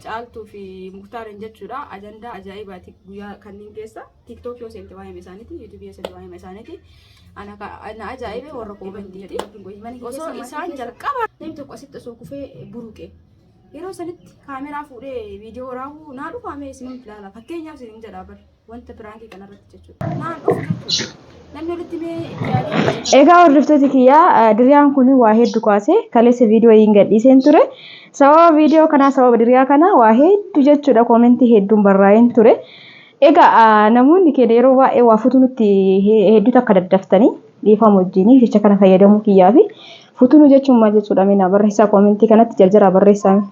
Caaltuu fi Muktaarin jechuudha. Ajandaa ajaa'ibaati guyyaa kanneen keessa TikTok yoo seente waa'ee isaaniiti, YouTube yoo seente waa'ee isaaniiti. Ana ajaa'ibe warra koomentiiti. Osoo isaan jalqaba namni tokko asitti osoo kufee buruqe yeroo sanitti kaameraa fuudhee viidiyoo raawuu naa dhufaame isin ilaala. Fakkeenyaaf isin jedhaa bar wanta piraankii kanarratti jechuudha. Naan dhufu jechuudha. Namni walitti mee egaa hordoftoota kiyyaa diriyaan kun waa hedduu kaasee kaleessa viidiyoo hin gadhiiseen ture. Sababa viidiyoo kanaa sababa diriyaa kana waa hedduu jechuudha koomentii hedduun barraa'een ture. Egaa namoonni keenya yeroo baay'ee waa futunutti hedduutu akka daddaftanii dhiifama wajjin jecha kana fayyadamuu kiyyaa fi futunu jechuun maal jechuudha mina barreessaa koomentii kanatti jarjara barreessame.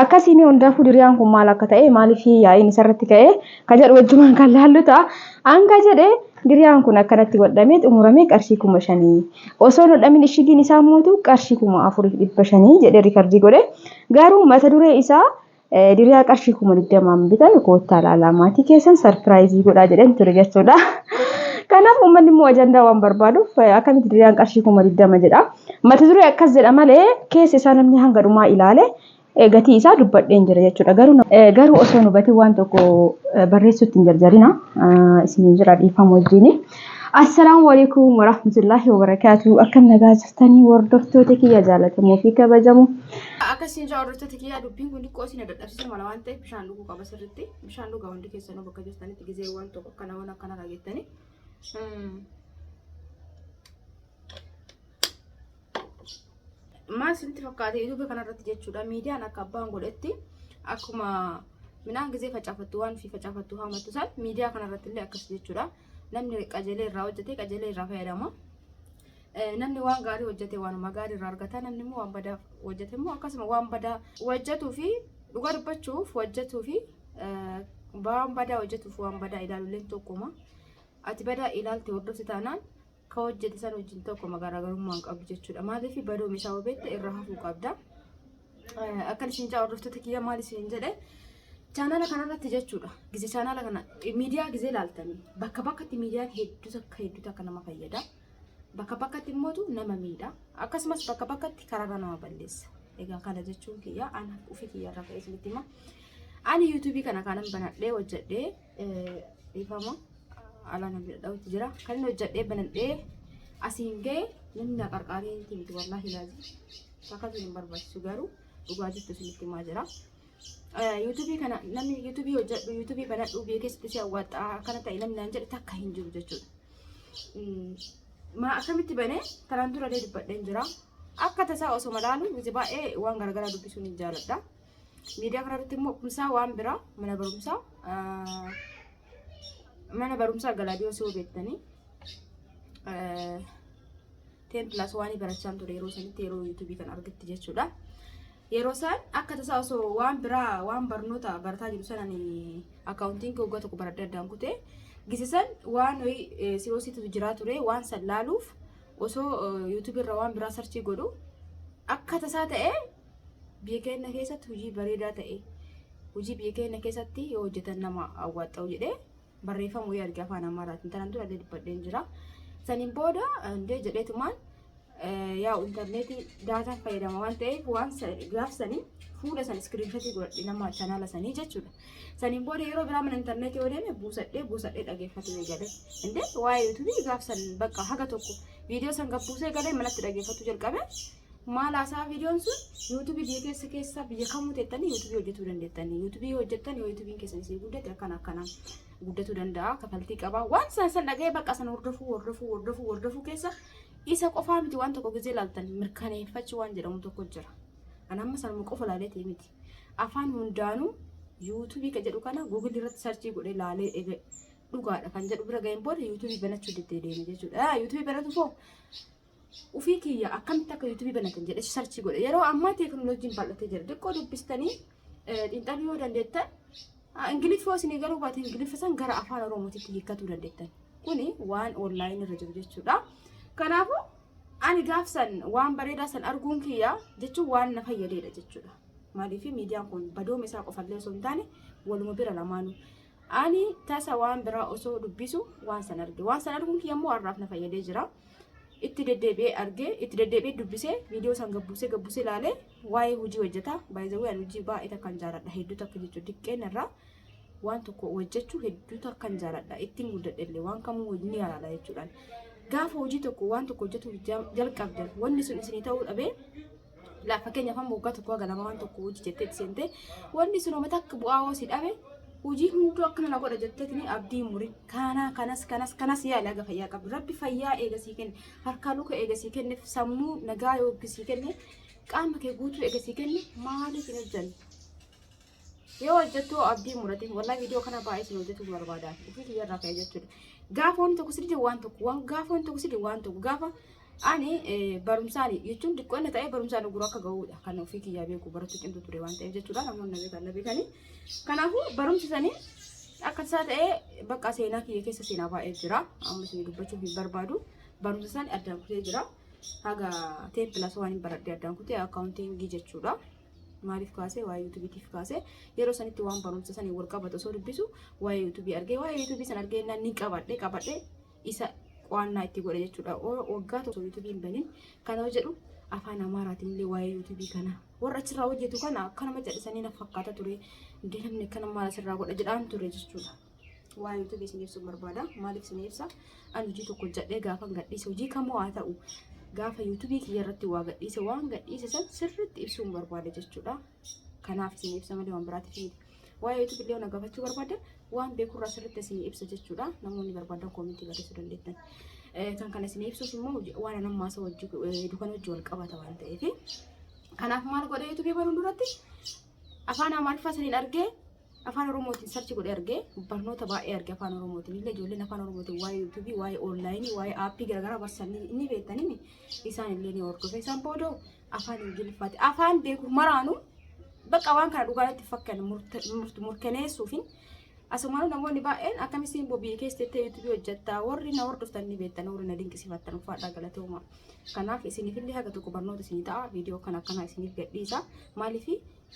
Akkasiin hundaafuu diriyaan kun maal akka ta'e maaliif yaa'iin isarratti ka'ee ka jedhu wajjumaan kan laallu ta'a. Hanga jedhee diriyaan kun akkanatti godhamee xumuramee qarshii 5,000 osoo hodhamin ishigiin isaa mootu qarshii 4,500 jedhee riikardii godhe. Garuu mata duree isaa diriyaa qarshii 20,000 bitan koottaa laalaa maatii keessan sarpiraayizii godhaa jedhan ture jechuudha. Kanaaf uummanni immoo ajandaa waan barbaaduuf akkamitti diriyaan qarshii 20,000 jedha. Mata duree akkas jedha malee keessa isaa namni hanga dhumaa ilaale gatii isaa dubbadheen jira jechuudha. Garuu osoo nubatii waan tokko barreessuutti hin jarjarina isiniin jira dhiifama wajjin. Assalaamu alaykum warahmatullahi wabarakatuh. Akkam nagaa jirtanii hordoftoota kiyya jaallatamoo fi kabajamoo. akkasiin jaa hordoftoota kiyyaa dubbiin kun xiqqoo isin dadhabsiisa mala waan ta'eef bishaan dhuguu qaba sirriitti. Bishaan dhugaa hundi keessanuu bakka jirtanitti gizee waan tokko akkana dhageettanii. Maal isinitti fakkaate YouTube kanarratti jechuudha. Miidiyaan akka abbaan godhetti akkuma midhaan gizee facaafattu waan fi facaafattu haamattu san miidiyaa kanarratti illee akkas jechuudha. Namni qajeelee irraa hojjete qajeelee irraa fayyadama. Namni waan gaarii hojjete waanuma gaarii irraa argata. Namni immoo waan badaa hojjete immoo akkasuma waan badaa hojjetuu fi dhugaa dubbachuuf hojjetuu fi waan badaa hojjetuuf waan badaa ilaaluleen tokkuma. Ati badaa ilaalte hordofti taanaan ka hojjete san wajjin tokkuma garaagarummaan qabdu jechuudha. Maaliif badoo isaa hubatte irraa hafuu qabda. Akkan isin jaa hordoftoota kiyya maal isin jedhe chaanala kanarratti jechuudha. Gizee chaanala kana miidiyaa gizee ilaaltanii bakka bakkatti miidiyaan hedduutu akka nama fayyada. Bakka bakkatti immoo nama miidha. Akkasumas bakka bakkatti karaa nama balleessa. Egaa kana jechuun kiyya ana ofii kiyya irraa ka'ee isinitti hima. Ani YouTube kana kanan banadhee hojjedhee dhiifama ala namni dhadhaa'utti jira. Kan inni hojjedhee banadhee asiin ga'e namni na qarqaaree miti wallaahi laazim. Bakka hin barbaachisu garuu dhugaa jirtu isinitti himaa jira. YouTube kana namni YouTube hojjedhu YouTube banadhuu biyya keessatti si hawwataa akkana ta'e namni naan jedhe takka hin jiru jechuudha. Ma akkamitti bane kanaan dura dubbadheen jira. Akka tasaa osoo madaalu miti baay'ee waan garagaraa dubbisuun hin jaalladha. Miidiyaa kanarratti immoo kumsaa waan biraa mana barumsaa Galaadiyoos yoo beektanii 10+1 barachaan ture yeroo sanitti yeroo YouTube kan argatte jechuudha. Yeroo san akka tasaa osoo waan biraa waan barnoota barataa jiru sanan akkaawuntiin kee waggaa tokko baradhee addaan kutee gisisan waan siyoositu jira ture waan san laaluuf osoo YouTube irra waan biraa sarchii godhu akka tasaa ta'e biyya keenya keessatti hojii bareedaa ta'e hojii biyya keenya keessatti yoo hojjetan nama hawwaxxa'u jedhee barreeffamu argaa afaan Amaaraatiin tanaan dura dubbadheen jira. Saniin booda indee jedheetumaan yaa intarneetii daataan fayyadama waan ta'eef waan gaafsanii fuula san iskiriinshotii godhadhe nama chanaala sanii jechuudha. Saniin booda yeroo biraa mana intarneetii yoo deeme buusadhee dhageeffatu eegale. Indee waa'ee YouTube gaafsan bakka haga tokko viidiyoo san gabbuusee galee manatti dhageeffatu jalqabe. Maal haasaa viidiyoon sun YouTube biyya keessa biyya kamuu teettanii YouTube hojjetuu dandeettanii. YouTube hojjettan yoo YouTube keessan isii guddate akkanaan guddatuu danda'a. Kafaltii qaba. Waan san dhagee bakka san hordofuu keessa isa qofaa miti waan tokko gizee ilaaltan mirkaneeffachuu waan jedhamu tokko jira. Ani amma sanuma qofa ilaalee ta'e miti. Afaan hundaanuu YouTube ka jedhu kana Google irratti sarchii godhee ilaalee dhugaadha kan jedhu bira ga'een booda YouTube banachuu deddeebiin jechuudha. YouTube banatu foo ufii kiyya akkamitti akka YouTube banatan jedhee sarchii godhe. Yeroo ammaa teekinooloojiin bal'atee jira. Xiqqoo dubbistanii xiinxaluu yoo dandeettan Ingiliffoo isinii garuu baate Ingiliffa san gara afaan Oromootitti hiikkatuu dandeettan. Kuni waan onlaayinii irra jiru jechuudha. Kanaafuu ani gaafsan waan bareedaa san arguun kiyya jechuun waan na fayyadeedha jechuudha. Maaliif miidiyaan kun badooma isaa qofallee osoo hin taane waluma bira lamaanuu. Ani tasa waan biraa osoo dubbisu waan san arge. Waan san arguun kiyya immoo har'aaf na fayyadee jira. itti deddeebi'ee argee itti deddeebi'ee dubbisee viidiyoo san gabbusee ilaalee waa'ee hojii hojjeta. Baay'ee hojii baay'ee kan jaaladha hedduu takka jechuudha. Diqqeen irraa waan tokko hojjechuu hedduu takka kan jaaladha. Ittiin guddadhellee waan kamuu ni yaala jechuudha. Gaafa hojii tokko waan tokko hojjetu jalqabdan wanni sun isinii ta'uu dhabee la fakkeenyaaf amma waggaa tokko haga lama waan tokko hojii jettee seentee wanni sun uummata akka bu'aa hoosii dhabe hojii hunduu akkana na godha jetteetini abdii muri kanas yaala aga fayyaa qabdu rabbi fayyaa eegasii kenne harkaa luka eegasii kenne sammuu nagaa yoo eegasii kenne qaama kee guutuu eegasii kenne maaliif hin hojjanne yoo hojjettu abdii murate wallahi viidiyoo kana baay'ee isin hojjetu barbaada ofii kiyyaarraa ka'e jechuudha. Gaafa wanti tokko sirrii waan tokko gaafa ani barumsaani jechuun diqqoonni ta'ee barumsaan gurra akka ga'uudha kan ofii kiyyaa beeku baratu cimtu ture waan ta'eef jechuudha. Namoonni na beekanii kanaafuu barumsi sanii akka isaa ta'ee bakka seenaa kiyya keessa seenaa baay'ee jira. Amma isin dubbachuuf hin barbaadu barumsa sanii addaan kutee jira. Haga 10+ waan hin baradhee addaan kutee akkaawuntiingii jechuudha. Maaliif kaasee waa'ee yuutuubiitiif kaasee yeroo sanitti waan barumsa sanii wal qabatu osoo dubbisu waa'ee yuutuubii argee waa'ee yuutuubii san argee ni qabadhe isa qo'annaa itti godhe jechuudha. Waggaa tokko yuutuubii hin banin kana jedhu afaan Amaaraatiin illee waa'ee yuutuubii kana warra achirraa hojjetu kana akkanuma jedhisanii na fakkaata ture. Indee namni akkana maal asirraa godha jedhaan ture jechuudha. Waa'ee yuutuubii isin ibsuu barbaada. Maaliif isin ibsa? Ani hojii tokko hojjedhee gaafa gadhiise hojii kamuu haa ta'u gaafa yuutuubii kiyya irratti waa gadhiise waan gadhiise san sirriitti ibsuun barbaada jechuudha. Kanaaf isin ibsa malee waan biraatiif miti. Waa'ee yuutuubii illee ona gaafachuu barbaada waan beekurraa sirriitti isin ibsa jechuudha. Namoonni barbaadan koomentii barreessuu dandeettan. Kan kana isin ibsuuf immoo waan nammaasa dukan hojii wal qabata waan ta'eef. Kanaaf maal godhe yuutuubii baruun duratti afaan Amaariffaa saniin argee afaan Oromootiin sarchi godhee argee barnoota baay'ee argee afaan Oromootiin illee ijoolleen afaan Oromootiin waa'ee yuutuubii waa'ee onlaayinii waa'ee aappii garaagaraa barsiisanii inni beektanii isaan illee ni hordofe isaan booda afaan Ingiliffaati afaan beeku maraanu bakka waan kana dhugaatti fakkaan murkaneessuufin asumaan namoonni baay'een akkamiin bobii keessatti yuutuubii hojjettaa warri na hordoftan ni beektan warri na dinqisiifattan uffadhaa galatooma. Kanaaf isiniif illee haga tokko barnoota isinii ta'a viidiyoo kana isiniif gadhiisa maaliif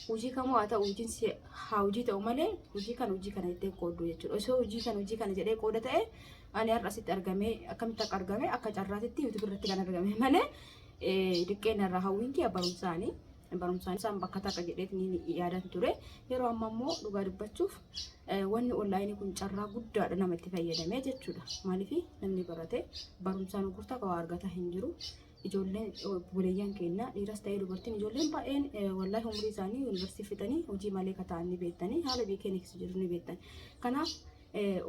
hojii kamuu haa ta'u hojiin hojii ta'u malee hojii kana jettee qooddu jechuudha. Osoo hojii kana jedhee qooda ta'e ani har'a asitti argamee akkamitti akka argame akka carraatitti yuutuubii irratti kan argame malee diqqeen irraa hawwiinki barumsaan isaan bakka takka jedheetiin yaadan ture. Yeroo amma immoo dhugaa dubbachuuf wanni onlaayinii kun carraa guddaadha nama itti fayyadamee jechuudha. Maaliif namni barate barumsaan gurgurtaa qaba argata hin jiru. Ijoolleen buleeyyan keenya dhiiras ta'ee dubartiin ijoolleen baay'een wallahi umurii isaanii yuunivarsiitii fixanii hojii malee kataan ni beektanii haala beekeen keessa jiru ni beektan. Kanaaf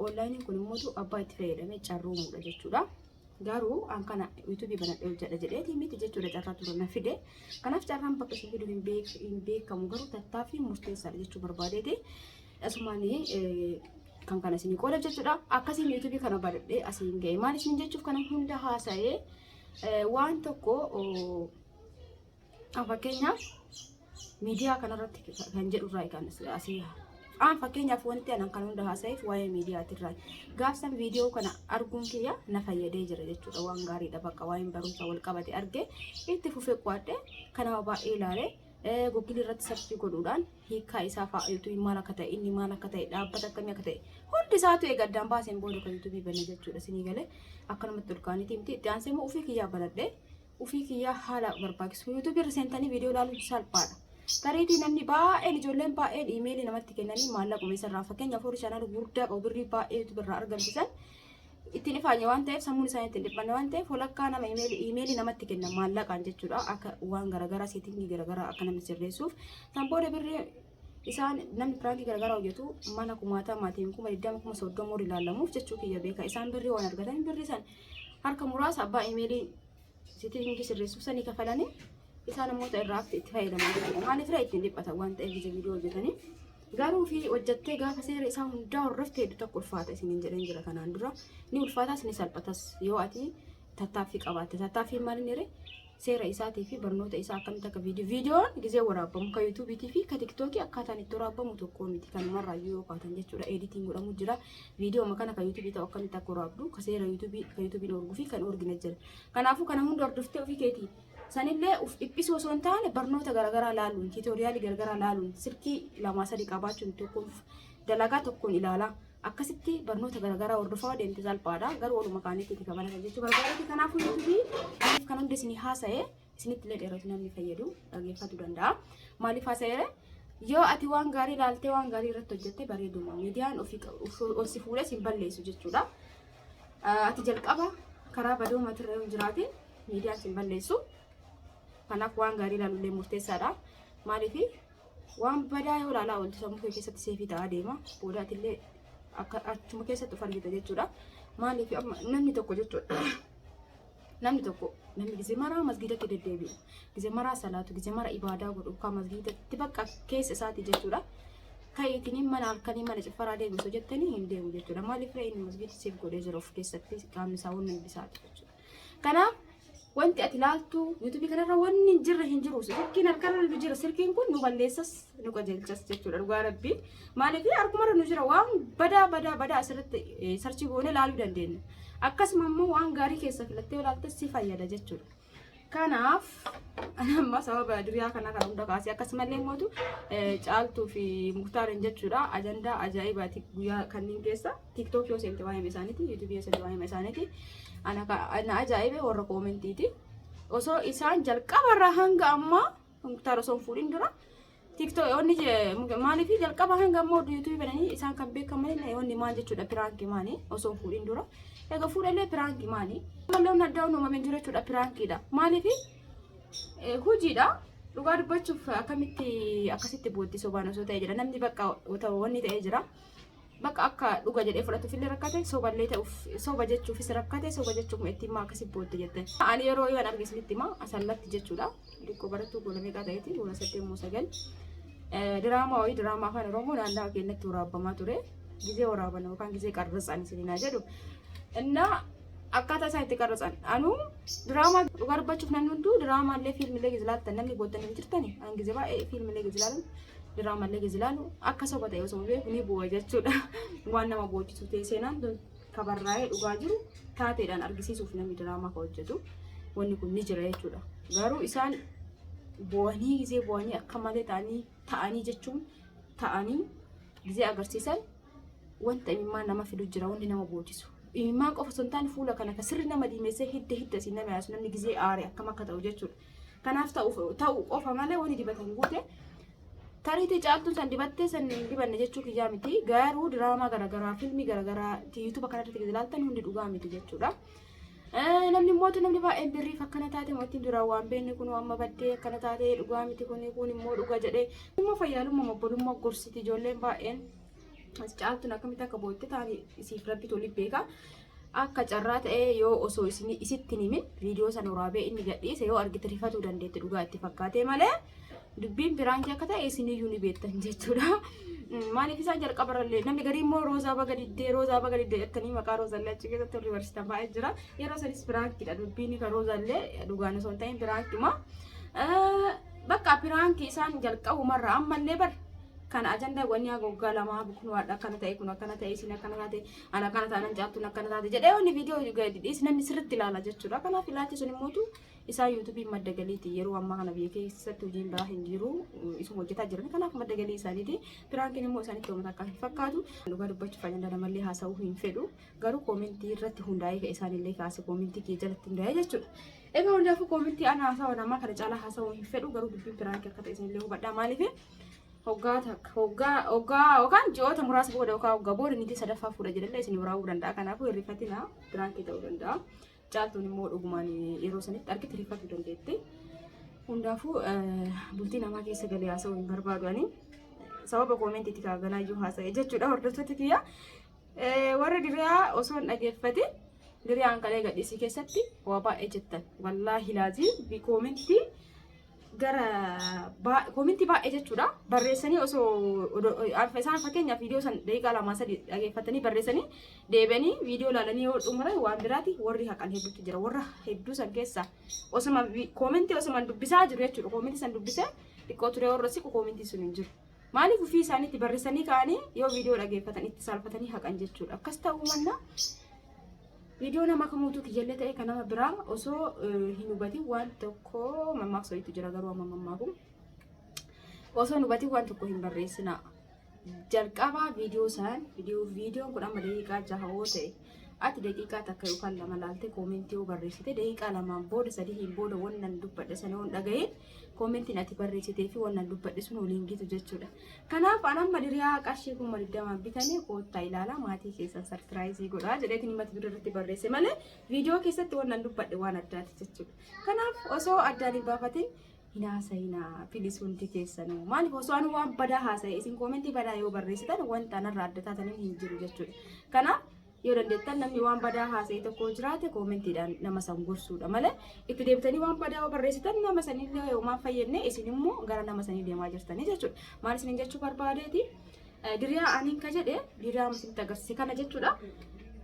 onlaayiniin kun immoo abbaa itti fayyadamee carroomudha jechuudha. Garuu an kana yuutuubii banadhee hojjedha jedheetii miti jechuudha carraa ture na fide. Kanaaf carraan bakka isin fidu hin beekamu garuu tattaaffii murteessaadha jechuu barbaadeeti. Asumaan kan kana isin qooda jechuudha. Akkasiin yuutuubii kana banadhee asiin ga'e maal isin jechuuf kana hunda haasa'ee waan tokko fakkeenyaaf miidiyaa kanarratti kan jedhu irraa kan asii fakkeenyaaf wanti anan kan hunda haasa'eef waa'ee miidiyaatirraa gaafsan viidiyoo kana arguun kiyya na fayyadee jira jechuudha. Waan gaariidha bakka waa'een barumsa wal qabate argee itti fufee qo'adhe kanama baay'ee ilaalee googilii irratti sarchii godhuudhaan hiikaa isaa fa'aa yuutuubii maal akka ta'e inni maal akka ta'e dhaabbata akkamii akka ta'e hundi isaatu eegaddaan baaseen booda kan yuutuubii banne jechuudha. Isinii galee akkanumatti olkaaniitii miti itti aansee immoo ofii kiyyaa banadhee ofii kiyyaa haala barbaachisu yuutuubii irra seentanii viidiyoo ilaaluun salphaadha. Tariitii namni baay'een ijoolleen baay'een iimeelii namatti kennanii maallaqa meesarraa fakkeenyaaf horii chaanaal gurguddaa qabu birrii baay'ee yuutuubii irraa argamsiisan ittiin ifaanye waan ta'eef sammuun isaanii ittiin dhiphanne waan ta'eef walakkaa nama iimeelii namatti kennan maallaqaan jechuudha. Akka waan garaagaraa seetingii garaagaraa akka namni sirreessuuf san booda birrii isaan namni piraantii garaagaraa hojjetu mana kumaataa maatiin 20,030 horii ilaalamuuf jechuu kiyya beeka isaan birrii waan argatan birrii san harka muraasa abbaa iimeelii seetingii sirreessuuf sanii kafalanii isaan immoo irraa itti fayyadaman jechuudha. Maaliif irraa ittiin dhiphatan waan ta'eef viidiyoo hojjetanii garuu fi hojjettee gaafa seera isaa hundaa hordoftee hedduu tokko ulfaata isiniin jedhan jira kanaan dura ni ulfaatas ni salphatas yoo ati tattaaffii qabaatte tattaaffiin maal inni seera isaatii fi barnoota isaa akkamitti akka viidiyoon gizee waraabamu kan yuutuubiitii fi kan tiktookii akkaataan itti waraabamu tokko miti kanumarraa yoo kaatan jechuudha. Editiin godhamu jira viidiyoo makana kan yuutuubii ta'u akkamitti akka waraabdu kan seera yuutuubiin orguu fi kan orgina jira. Kanaafuu kana hunda hordoftee ofii keetii sanillee uf dhiphisuu osoo hin taane barnoota garaagaraa laaluun tiitooriyaalii garaagaraa laaluun sirkii 2-3 qabaachuun tokkoof dalagaa tokkoon ilaalaa akkasitti barnoota garaagaraa hordofaa deemte salphaadha. Garuu waluma kaanitti itti kabalatan jechuu barbaadati. Kanaafuu yuutuubii maaliif kan hundi isinii haasa'ee isinitti illee dheeratu namni fayyadu dhageeffatu danda'a. Maaliif haasa'ee yoo ati waan gaarii ilaaltee waan gaarii irratti hojjette bareeduma. Miidiyaan ofii fuudhee sin balleessu jechuudha. Ati jalqaba karaa badoo matirra yoo jiraate miidiyaan sin balleessu. Kanaaf waan gaarii ilaaluullee murteessaadha. Maaliif waan badaa yoo ilaalaa ooltu sammuu kee keessatti seefii ta'aa deema. Boodaatillee achuma keessatti of argita jechuudha. Maaliif namni tokko jechuudha. Namni gizee maraa masgiidatti deddeebi'u. Gizee maraa salaatu, gizee maraa ibaadaa godhu kan masgiidatti bakka keessa isaati jechuudha. Ka'iitiin mana halkanii mana ciffaraa deebisu jettanii hin deemu jechuudha. Maaliif inni masgiidatti seef godhee jira of keessatti qaamni isaa waan bisaati jechuudha. Kanaaf wanti ati ilaaltu yuutuubii kanarra wanni hin jiru. Sirkiin harkarra jira. Sirkiin kun nu balleessas nu qajeelchas jechuudha. Dhugaa rabbii. Maaliif harkumarra nu jira waan badaa asirratti sarchii goone ilaaluu dandeenya. Akkasuma immoo waan gaarii keessa filattee ilaalte si fayyada jechuudha. Kanaaf amma sababa diriyaa kana kan hunda kaasee akkasumallee mootu caaltuu fi muktaariin jechuudha. Ajandaa ajaa'ibaati guyyaa kanneen keessa TikTok yoo seente waa'ee isaaniiti, YouTube yoo seente waa'ee isaaniiti. Ana ajaa'ibe warra koomentiiti. Osoo isaan jalqabarraa hanga ammaa muktaar osoo hin fuudhin dura TikTok onni maaliif jalqaba hanga ammoo YouTube bananii isaan kan beekaman onni maal jechuudha piraankii maanii osoo hin fuudhin dura. Ega fuudhalee piraankii maanii. Mallee onni addaa uumameen jiru jechuudha piraankiidha. Maaliif hojiidha. Dhugaa dubbachuuf akkasitti booddee sobaan osoo ta'ee jira. Namni bakka wanni ta'ee jira. Bakka akka dhuga jedhee fudhatuuf illee rakkate soballee ta'uuf soba jechuufis rakkate soba jechuuf itti himaa akkasii booddee jette. Ani yeroo yoon argisitti himaa asallatti jechuudha. Dhiqqoo barattuu gola meeqaa ta'eeti gola 8-9. Diraamaa afaan Oromoo naannoo keenyatti waraabbamaa ture. Gizee waraaban yookaan gizee qarratsan isinii jedhu. Innaa akkaataa isaan itti qarratsan anuu diraamaa dhugaa dubbachuuf namni hunduu diraamaallee fiilmilee gizlaattan namni booddanii hin jirtani. An gizee baay'ee fiilmilee gizlaalan diraamallee gizlaalu akka soba ta'e osoo beeku ni bu'a jechuudha. Waan nama booddisu ta'e seenaan kabarraa'ee dhugaa jiru taateedhaan argisiisuuf namni diraamaa kan hojjetu wanni kun ni jira jechuudha. Garuu isaan bu'anii gizee bu'anii akka malee ta'anii jechuun ta'anii gizee agarsiisan wanta imimmaan nama fidu jira wanni nama booddisu. Imimmaan qofa osoo hin taane fuula kana kan sirri nama diimessee hidda si nama yaasu namni gizee aare akkam akka ta'u jechuudha. Kanaaf ta'u qofa malee wanni dibatan guute Tariitii caaltuun san dibattee san dibanne jechuu kiyyaa miti. Garuu diraamaa garaagaraa fiilmii garaagaraa YouTube kanarratti ilaaltan hundi dhugaa miti jechuudha. Namni immoo namni baay'een birriif akkana taate mootiin dura waan beekne kun amma baddee akkana taate dhugaa miti kun immoo dhugaa jedhee immoo fayyaalummaa obbolummaa gorsiti ijoolleen baay'een caaltuun akkamitti akka booddee taa'anii isiif rabbi toliif beeka. Akka carraa ta'ee yoo osoo isitti himin viidiyoo sana waraabee inni gadhiise yoo argite rifatuu dandeette dhugaa itti fakkaatee malee. Dubbiin piraankii akka ta'e isiniyyuu ni beektan jechuudha. Maaliif isaan jalqabarallee namni garii immoo roozaa baga diddee jettanii maqaa roozaallee achi keessatti warri barsiisan baay'ee jira. Yeroo sanis piraankiidha dubbiin kan roozaallee dhugaan osoo hin ta'in piraankiima. Bakka piraankii isaan jalqabumarraa ammallee bar kan ajandaa wanni hagoggaa lamaa bukunuwaadha akkana ta'e kun akkana ta'e isin akkana taate ana akkana taanan caaltuun akkana taate jedhee wanni viidiyoo dhiyeessi namni sirriitti ilaala jechuudha. Kanaaf ilaalchi sun immoo isaa yuutuubiin madda galiiti yeroo ammaa kana biyya keessatti hojiin biraa hin jiru isuma hojjetaa jiran kanaaf madda galii isaaniiti. Piraankiin immoo isaanitti uummata akka hin fakkaatu dhugaa dubbachuuf ajandana malee haasa'uu hin fedhu garuu koomentii irratti hundaa'ee isaanillee kaase koomentii kee jalatti hundaa'ee jechuudha. Egaa hundaafuu koomentii ana haasa'uu namaa kana caalaa haasa'uu hin fedhu garuu dubbiin piraankii akka ta'e isinillee hubadhaa maaliif hoggaa yookaan ji'oota muraasa booda yookaan hoggaa booda niitii sadaffaa fuudha jedhallee isin waraabuu danda'a. Kanaafuu hirrifatina piraankii ta'uu danda'a. Caaltuun immoo dhugumaan yeroo sanitti argite hirrifatuu dandeette. Hundaafuu bultii namaa keessa galee haasa'uu hin barbaadu. Sababa koomentiitti kaaganaa iyyuu haasa'e jechuudha hordoftoota kiyya. Warra diriyaa osoo hin dhageeffate diriyaan kalee gadhiisii keessatti waa baay'ee jettan. Wallaahi laazii koomentii gara koomentii baay'ee jechuudha. Barreessanii osoo isaan fakkeenyaaf viidiyoo san daqiiqaa 2-3 dhageeffatanii barreessanii deebi'anii viidiyoo ilaalanii yoo xumuran waan biraati warri haqan hedduutu jira. Warra hedduu san keessa osuma koomentii osuma dubbisaa jiru jechuudha. Koomentii san dubbisee xiqqoo ture warra siqu koomentii sun hin jiru. Maaliif ofii isaaniitti barreessanii ka'anii yoo viidiyoo dhageeffatan itti salphatanii haqan jechuudha. Akkas ta'uu mannaa Video nama kamuutu kijallee ta'e kan nama biraa osoo hin hubatin waan tokko mammaaksa wayitu jira garuu amma mammaaku osoo hin hubatin waan tokko hin barreessina jalqabaa viidiyoon kun amma daqiiqaa 6 yoo ta'e ati daqiiqaa takka yookaan lama laaltee koomentii yoo barreessite daqiiqaa lamaan booda sadiin booda wannan dubbadhe sana yoo dhaga'een koomentiin ati barreessitee fi wannan dubbadhe sun waliin gitu jechuudha. Kanaaf anamma diriyaa qarshii 20 bitanii koottaa ilaalaa maatii keessan sarpiraayizii godhaa jedheetiin mata duree irratti barreesse malee viidiyoo keessatti wannan dubbadhe waan addaati jechuudha. Kanaaf osoo addaan hin baafatin hinaasayinaa filisuunti keessanuu maaliif osoo anu waan badaa haasa'e isin koomentii badaa yoo barreessitan wanta anarraa adda taatanii hin jiru jechuudha. Kanaaf yoo dandeettan namni waan badaa haasa'e tokko jiraate koomentiidhaan nama san gorsuudha malee itti deebitanii waan badaa yoo barreessitan nama sanillee yoomaan fayyadne isin immoo gara nama sanii deemaa jirtanii jechuudha. Maal isin jechuu barbaadeeti diriyaa aniin ka jedhe diriyaa masitti agarsiise kana jechuudha.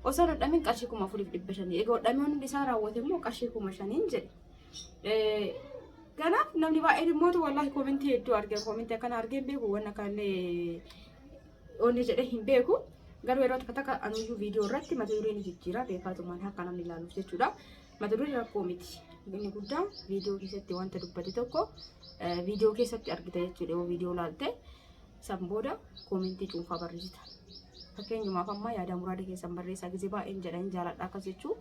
Osoo hodhamin qarshii 4,500 egaa hodhamee hundi isaa raawwate immoo qarshii 5,000 jedhe. Kanaaf namni baay'een immoo wallahi koomentii hedduu argee koomentii akkana argee beeku waan akkanne onni jedhe hin beeku. Garuu yeroo takka anuyyuu viidiyoo irratti mata dureen jijjiira beekaatumaan akka namni ilaaluuf jechuudha. Mata dureen rakkoo miti. Inni guddaan viidiyoo keessatti wanta dubbate tokko viidiyoo keessatti argita jechuudha. Yoo viidiyoo ilaalte san booda koomentii cuunfaa barreessita. Fakkeenyumaaf amma yaada muraada keessan barreessaa gisee baay'een jedhan jaaladha akkas jechuu.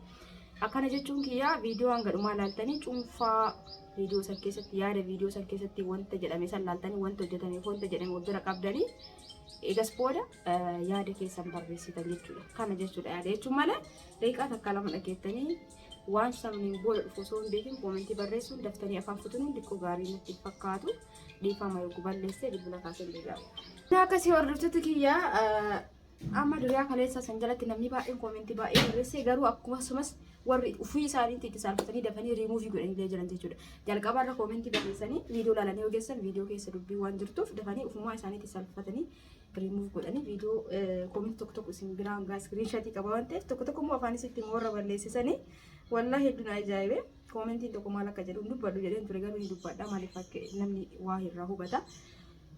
Akkana jechuun kiyyaa viidiyoo hanga dhumaa ilaaltanii cuunfaa viidiyoo san keessatti yaada viidiyoo san keessatti wanta jedhame san ilaaltanii wanta hojjetame wanta jedhame wal bira qabdanii egas booda yaada keessan barreessitan jechuudha. Kana jechuudha yaada jechuun malee daqiiqaa takka lama dhageettanii waan sabni booda dhufu osoo hin beekin koomentii barreessuun daftanii afaan futuun xiqqoo gaarii natti fakkaatu dhiifama yoo balleessee bilbila kaasan deebi'aa. Akkasii hordoftoota kiyyaa amma diriyaa kaleessa san jalatti namni baay'een koomentii baay'ee barreessee garuu akkasumas warri ufii isaaniitti itti salphatanii dafanii riimuuvii godhanii jiran jechuudha. Jalqaba irra koomentii barreessanii viidiyoo ilaalanii ogeessan viidiyoo keessa dubbii waan jirtuuf dafanii ufumaa isaaniitti salphatanii riimuuvii godhanii viidiyoo koomentii tokko tokko isin biraan gaa iskiriinshatii qaba waan ta'eef tokko tokko immoo afaanis ittiin warra balleessisanii wallahi hedduun ajaa'ibe koomentiin tokko maal akka jedhu dubbadhu jedheen ture garuu ni dubbadha maaliif akka namni waa irraa hubata.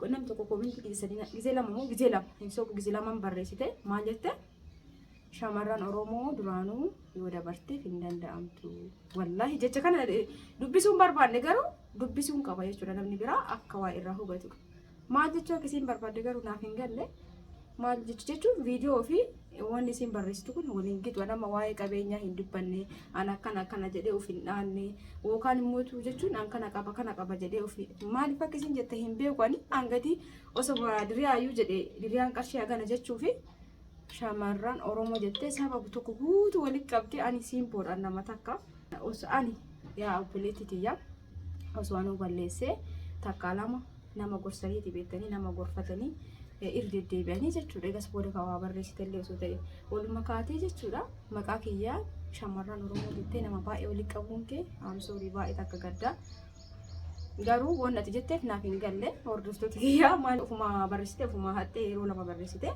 Namni tokko koomentii gisee lama moo gisee lama hin sobu gisee lamaan barreessite maal jette shamarran Oromoo duraanuu yoo dabarteef hin danda'amtu. Wallahi jecha kana dubbisuun barbaanne garuu dubbisuun qaba jechuudha namni biraa akka waa irraa hubatu. Maal jechuu akkasiin barbaadde garuu naaf hin galle maal jechuun viidiyoo fi wanni isin barreessitu kun waliin gitu nama waa'ee qabeenyaa hin dubbanne an akkana jedhee of hin dhaanne yookaan immoo jechuun an kana qaba jedhee of maaliif akka isin jette hin beeku ani angati osoo diriyaayyuu jedhee diriyaan qarshii hagana jechuufi shamarran Oromoo jettee sababa tokko guutuu walitti qabdee ani simboodhaan nama takka osoo ani yaa obboleettitiyyaa osoo anuu balleessee takka lama nama gorsaniiti beektanii nama gorfatanii irdedeebi'anii jechuudha. Egas booda kawaa barreessitellee osoo ta'e walumaa kaatee jechuudha. Maqaa kiyyaa shamarran Oromoo jettee nama baay'ee walitti qabuun kee amsoorii baay'ee takka gaddaa. Garuu waan ati jetteef naaf hin galle hordoftoota kiyyaa maal ofuma barreessite ofuma hattee yeroo lama barreessite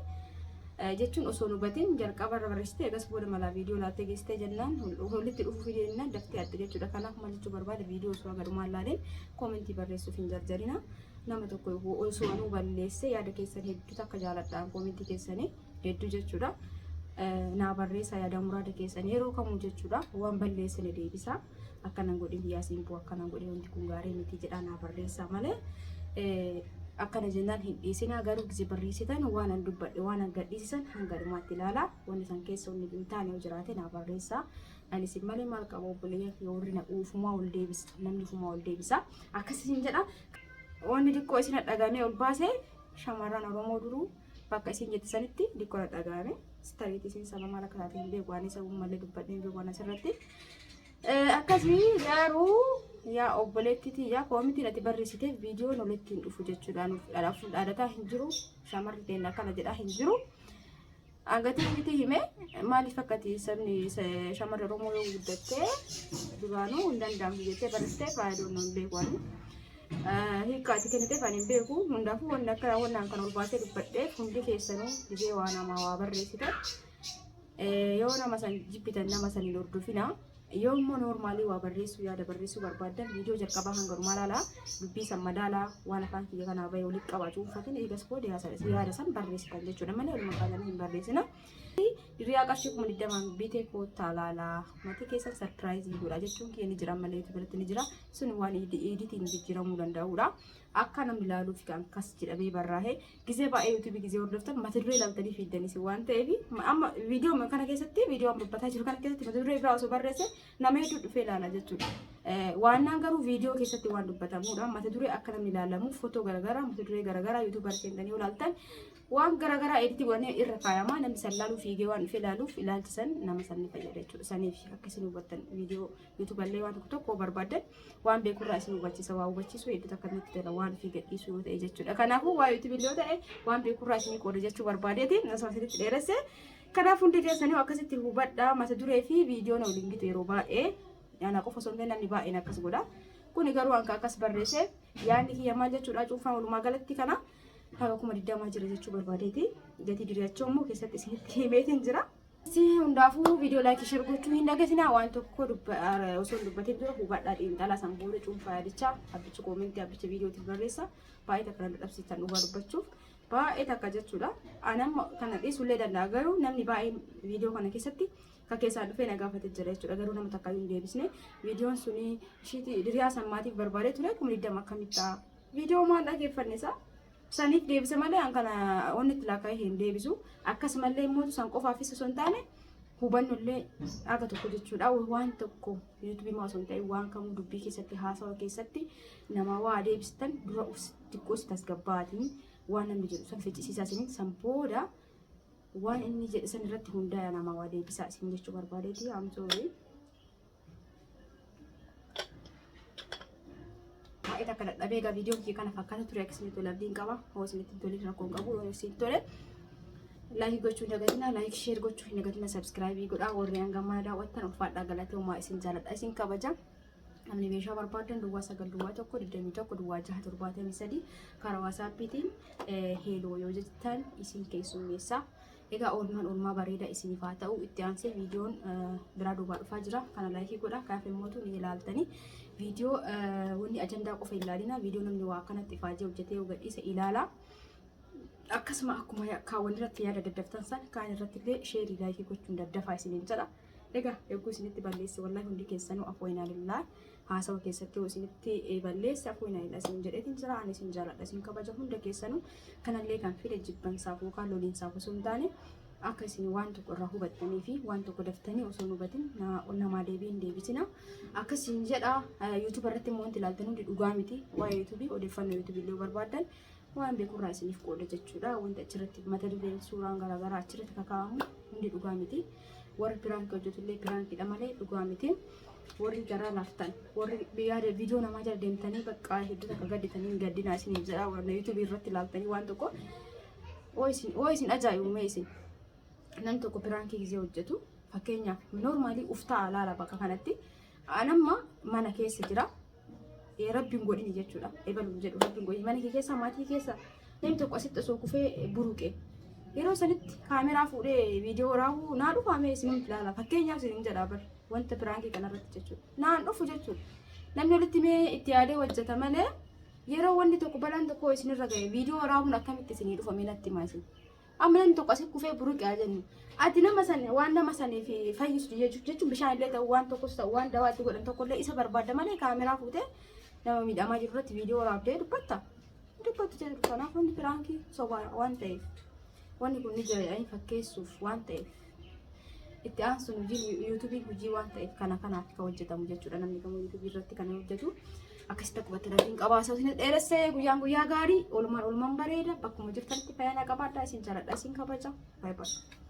jechuun osoo hubatiin jalqaba irra barreessite egas booda malaa viidiyoo laattee geessitee jennaan walitti dhufuuf jennaan daftee adda jechuudha. Kanaaf maal jechuu barbaade viidiyoo osoo agadumaan laaleen koomentii barreessuuf hin jarjarina. Nama tokko osoo anuu balleesse yaada keessan hedduu takka jaaladhaan koomentii keessanii hedduu jechuudha. Naa barreessa yaada muraada keessan yeroo kamuu jechuudha. Waan balleessine deebisa. Akkanan godhin biyyaasiin buu akkanan godhin wanti kun gaarii miti jedhaa naa barreessa malee akkana jennaan hin dhiisinaa garuu gisee barreessitan waan an dubbadhe waan an gadhiisisan hanga dhumaatti ilaalaa wanni san keessa wanni hin taane yoo jiraate naa barreessa. Anis malee maal qaba obboleeyyan yoo rina ufumaa ol deebisa namni ufumaa ol deebisa akkasiin jedha. Wanni dikkoo isin dhagaamee ol baasee shamarran Oromoo duruu bakka isin jettisanitti dikkoo dhagaame stariitii isin saba maal akka taate hin beeku waan isa uummallee dubbadhee hin beeku waan asirratti akkasii garuu yaa obboleettiitii yaa koomentiin ati barreessitee viidiyoon walitti hin dhufu jechuudhaan dhaadataa hin jiru shamarri teenya akkana jedhaa hin jiru. Angatii miti hime maaliif akkati sabni shamarri Oromoo yoo guddattee duraanuu hin danda'amtu jettee barreessitee faayidoon hin beeku ani. Hiikkaati kennitee kan hin beeku hundaafuu wanni akka wannaan kan ol baasee dubbadhee hundi keessanuu gisee waa namaa waa barreessite yoo nama san jibbitan nama san hin hordofina yoo immoo noormaalii waa barreessuu yaada barreessuu barbaaddan viidiyoo jalqabaa hanga dhumaa laalaa dubbii san madaalaa waan afaan kiyya kanaa bahee walitti qabachuu uffatin eegas booda yaada san barreessitan jechuudha malee walumaa galanii hin barreessina. Diriyaa qarshii 20 bitee koottaa laalaa maatii keessan sarpiraayizii godha jechuun kiyya ni jira malee biratti ni jira sun waan iditiin jijjiiramuu danda'udha. akka namni ilaaluuf kan kas jedhamee barraa'ee gisee baay'ee YouTube gisee hordoftan mata duree ilaaltanii fiiddanis waan ta'eef amma viidiyoo kana keessatti viidiyoo dubbataa jiru kana keessatti mata duree biraa osoo barreesse nama hedduu dhufee ilaala jechuudha. Waannaan garuu viidiyoo keessatti waan dubbatamudha. Mata duree akka namni ilaalamuuf footoo garaagaraa mata duree garaagaraa YouTube barreessanii ilaaltan waan garaagaraa editii godhanii irra kaayamaa namni sallaaluu fiigee waan dhufee ilaaluuf ilaalchisan nama sanni fayyada jechuudha. Saniif akkasiin hubattan viidiyoo YouTube illee waan tokko barbaadan waan beekurraa isin hubachiisa waa hubachiisu hedduu akkamitti dhala waan fi gadhiisu yoo ta'e jechuudha. Kanaafuu waa YouTube illee yoo ta'e waan beekurraa isin qooda jechuu barbaadeetiin osoo asitti dheeresse. Kanaaf hundi keessanii akkasitti hubadhaa mata duree fi viidiyoo na waliin gitu yeroo baay'ee yaana qofa osoo hin ta'in namni baay'een akkas godha. Kuni garuu hanqa akkas barreesse yaadni kiyya maal jechuudha cuunfaa walumaa galatti kana haga kuma diddamaa jira jechuu barbaadeeti. Gatii diriirachuu immoo keessatti isinitti himeetiin jira. Hundaafuu viidiyoo laayikii share gochuu hin dagatinaa waan tokko osoo hin dubbatin dura hubadhaa xiinxalaa san booda cuunfaa yaadichaa abbichi koomentii abbichi viidiyootiin barreessa baay'ee takka dadhabsiisan dhugaa dubbachuuf baay'ee takka jechuudha. Anamma kana dhiisullee danda'a garuu namni baay'een viidiyoo kana keessatti kan keessaa dhufee na gaafatee jira jechuudha. Garuu nama takka hin deebisne viidiyoon suni ishiitii diriyaa sammaatiif barbaadee ture kuma 20 akkamitti viidiyoo maal dhageeffanne isaa saniif deebise malee an kana wanni itti laaqaa hin deebisu akkasumallee immoo san qofaafis osoo hin taane hubannollee aga tokko jechuudha. Waan tokko YouTube maa osoo hin ta'in waan kamuu dubbii keessatti haasawa keessatti nama waa deebistan dura xiqqoo si tasgabbaatiin waan namni jedhu san ficcisiisaa isiniin san booda waan inni jedhe san irratti hundaa'e nama waa deebisaa isin jechuu barbaadeeti. Amsoorii baay'ee takka dadhabee egaa viidiyoon kee kana fakkaata ture akkasumatti tole abdiin qaba. Hoo isinitti tole rakkoon qabu yoo isin tole laayik gochuu hin dagatinaa, laayik sheer gochuu hin dagatinaa, sabskraayibii godhaa. Warri hangamaa daawwattan ulfaadhaa galatee uumaa isin jaaladha isin kabaja. Namni meeshaa barbaadan duwwaa 9 duwwaa 1 21 duwwaa 6 73 karaa waasaappiitiin heeloo yoo jettan isin keessummeessa. Egaa oolmaa bareeda isiniif haa ta'u. Itti aansee viidiyoon biraa duubaa dhufaa jira. Kana laayikii godhaa. Kanaaf immoo ni ilaaltanii viidiyoo wanni ajandaa qofa ilaalina. Viidiyoo namni waa akkanatti ifaajee hojjetee yoo gadhiise ilaala. Akkasuma akkuma kaawwan irratti yaada daddaftan san kaan irratti illee sheerii laayikii gochuun daddafaa isiniin jedha. Egaa eeguu isinitti balleesse wallahi hundi keessanuu afooyinaa lillaa haasawa keessatti yoo isinitti balleesse afooyinaa lillaa isin jedheetiin jira. Ani isin jaaladha isin kabaja hunda keessanuu kanallee kan fide jibbansaaf yookaan loliinsaaf osoo hin taane akka isin waan tokko irraa hubattanii fi waan tokko daftanii osoo hin hubatin namaa deebii hin deebisina. Akkasiin jedha YouTube irratti immoo wanti ilaaltan hundi dhugaa miti. Waa'ee YouTube odeeffannoo YouTube illee barbaadan waan beekurraa isiniif qooda jechuudha. Wanta achirratti mata dureen suuraan garaagaraa achirratti kakaa'amu hundi dhugaa miti. Warri piraanki hojjetullee piraankiidha malee dhugaa miti. Warri garaa laaftan warri yaada viidiyoo namaa jala deemtanii bakka hedduu takka gadditanii gaddinaa isiniif jedha. Warra YouTube irratti ilaaltanii waan tokko oo isin ajaa'ibume isin namni tokko piraankii gisee hojjetu fakkeenyaaf noormaalii uftaa laala bakka kanatti anamma mana keessa jira. Rabbiin godhini jechuudha. Ebaluun jedhu rabbiin godhini mana keessa maatii keessa namni tokko asitti osoo kufee buruqe yeroo sanitti kaameraa fuudhee viidiyoo raawuu naa dhufaame isin ilaala. Fakkeenyaaf isin jedha bar wanta piraankii kanarratti jechuudha. Naan dhufu jechuudha. Namni walitti mee itti yaadee hojjeta malee yeroo wanti tokko balaan tokko isinirra ga'e viidiyoo raawuun akkamitti isinii dhufame natti himaa isin. Amma namni tokko asitti kufee buruqee jennu. Ati nama san waan nama saniif fayyisu jechuun bishaan illee ta'u waan tokkos ta'u waan dawaa itti godhan tokkollee isa barbaada malee kaameraa fuutee nama miidhamaa jiru irratti viidiyoo raabdee dubbattu jedhu. Kanaaf wanti piraankii sobaa waan ta'eef wanni kun ni jira fakkeessuuf waan ta'eef itti aansuun YouTube hojii waan ta'eef kanaaf kan hojjetamu jechuudha. Namni kamuu YouTube irratti kan hojjetu akkasitti qubatte rabbiin qabaasa isin dheeressee guyyaa gaarii oolmaan bareeda bakkuma jirtanitti fayyana qabaadhaa isin jaaladha isin kabaja. Bye bye.